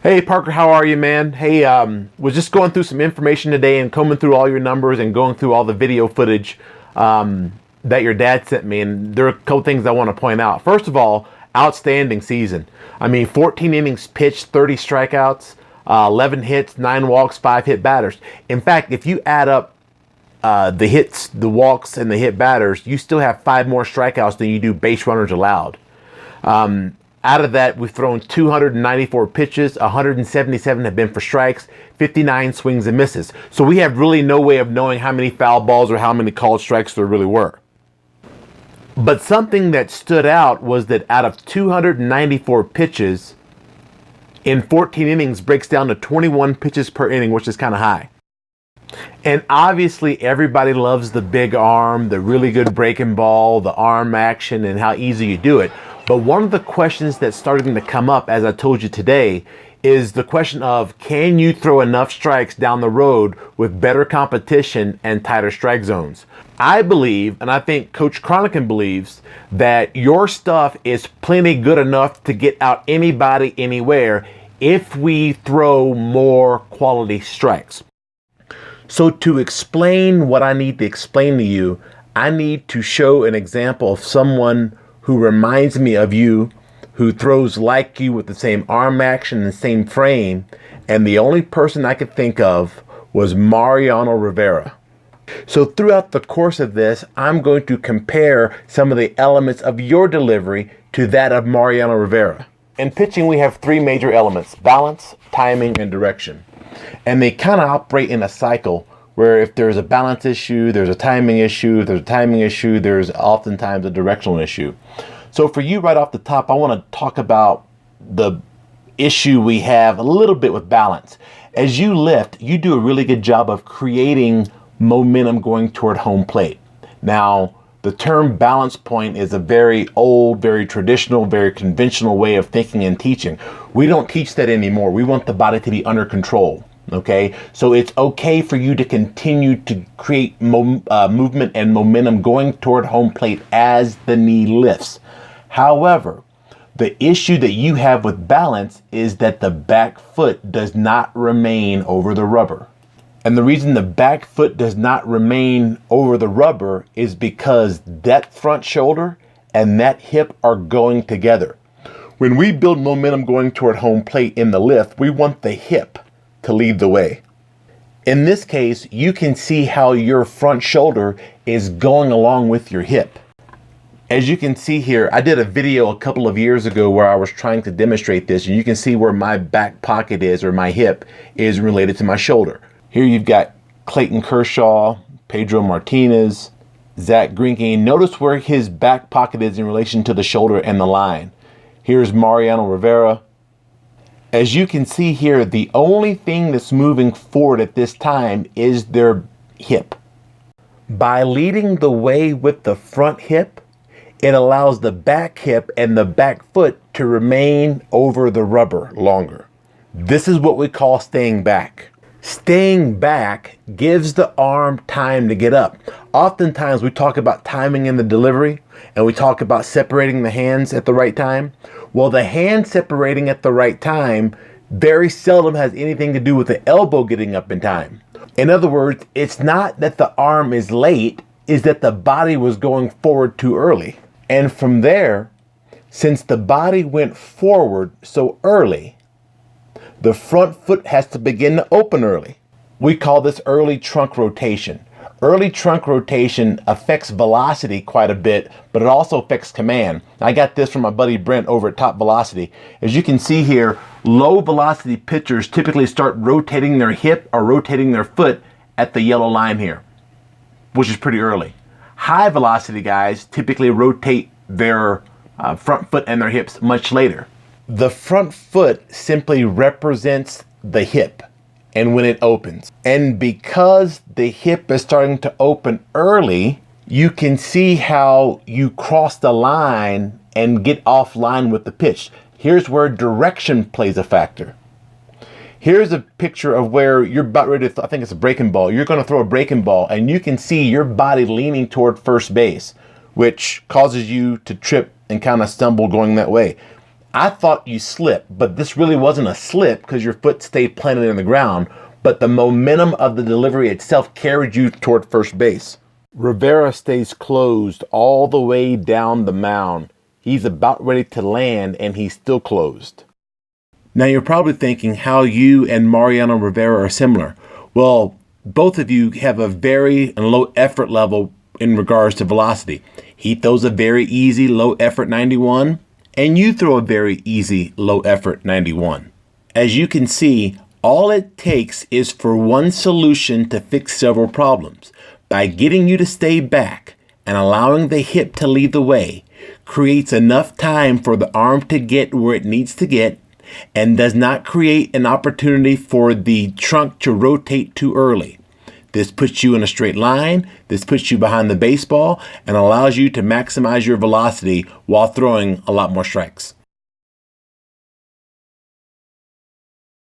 Hey Parker, how are you, man? Hey, was just going through some information today and combing through all your numbers and going through all the video footage that your dad sent me, and there are a couple things I want to point out. First of all, outstanding season. I mean, 14 innings pitched, 30 strikeouts, 11 hits, 9 walks, 5 hit batters. In fact, if you add up the hits, the walks, and the hit batters, you still have 5 more strikeouts than you do base runners allowed. Out of that, we've thrown 294 pitches, 177 have been for strikes, 59 swings and misses. So we have really no way of knowing how many foul balls or how many called strikes there really were. But something that stood out was that out of 294 pitches, in 14 innings breaks down to 21 pitches per inning, which is kind of high. And obviously everybody loves the big arm, the really good breaking ball, the arm action, and how easy you do it. But one of the questions that's starting to come up, as I told you today, is the question of, can you throw enough strikes down the road with better competition and tighter strike zones? I believe, and I think Coach Cronican believes, that your stuff is plenty good enough to get out anybody anywhere if we throw more quality strikes. So to explain what I need to explain to you, I need to show an example of someone who reminds me of you, who throws like you with the same arm action and the same frame, and the only person I could think of was Mariano Rivera. So throughout the course of this, I'm going to compare some of the elements of your delivery to that of Mariano Rivera. In pitching, we have 3 major elements: balance, timing, and direction. And they kind of operate in a cycle where if there's a balance issue, there's a timing issue. If there's a timing issue, there's oftentimes a directional issue. So for you right off the top, I want to talk about the issue we have a little bit with balance. As you lift, you do a really good job of creating momentum going toward home plate. Now, the term balance point is a very old, very traditional, very conventional way of thinking and teaching. We don't teach that anymore. We want the body to be under control. Okay, so it's okay for you to continue to create movement and momentum going toward home plate as the knee lifts. However, the issue that you have with balance is that the back foot does not remain over the rubber. And the reason the back foot does not remain over the rubber is because that front shoulder and that hip are going together. When we build momentum going toward home plate in the lift, we want the hip to lead the way. In this case, you can see how your front shoulder is going along with your hip. As you can see here, I did a video a couple of years ago where I was trying to demonstrate this, and you can see where my back pocket is, or my hip is related to my shoulder. Here you've got Clayton Kershaw, Pedro Martinez, Zach Greinke. Notice where his back pocket is in relation to the shoulder and the line. Here's Mariano Rivera. As you can see here, the only thing that's moving forward at this time is their hip. By leading the way with the front hip, it allows the back hip and the back foot to remain over the rubber longer. This is what we call staying back. Staying back gives the arm time to get up. Oftentimes we talk about timing in the delivery, and we talk about separating the hands at the right time. Well, the hand separating at the right time very seldom has anything to do with the elbow getting up in time. In other words, it's not that the arm is late, it's that the body was going forward too early. And from there, since the body went forward so early, the front foot has to begin to open early. We call this early trunk rotation. Early trunk rotation affects velocity quite a bit, but it also affects command. I got this from my buddy Brent over at Top Velocity. As you can see here, low velocity pitchers typically start rotating their hip or rotating their foot at the yellow line here, which is pretty early. High velocity guys typically rotate their front foot and their hips much later. The front foot simply represents the hip and when it opens. And because the hip is starting to open early, you can see how you cross the line and get offline with the pitch. Here's where direction plays a factor. Here's a picture of where you're about ready to, I think it's a breaking ball. You're going to throw a breaking ball, and you can see your body leaning toward first base, which causes you to trip and kind of stumble going that way. I thought you slipped, but this really wasn't a slip because your foot stayed planted in the ground, but the momentum of the delivery itself carried you toward first base. Rivera stays closed all the way down the mound. He's about ready to land and he's still closed. Now you're probably thinking how you and Mariano Rivera are similar. Well, both of you have a very low effort level in regards to velocity. He throws a very easy low effort 91 and you throw a very easy low effort 91. As you can see, all it takes is for one solution to fix several problems. By getting you to stay back and allowing the hip to lead the way, creates enough time for the arm to get where it needs to get and does not create an opportunity for the trunk to rotate too early. This puts you in a straight line, this puts you behind the baseball, and allows you to maximize your velocity while throwing a lot more strikes.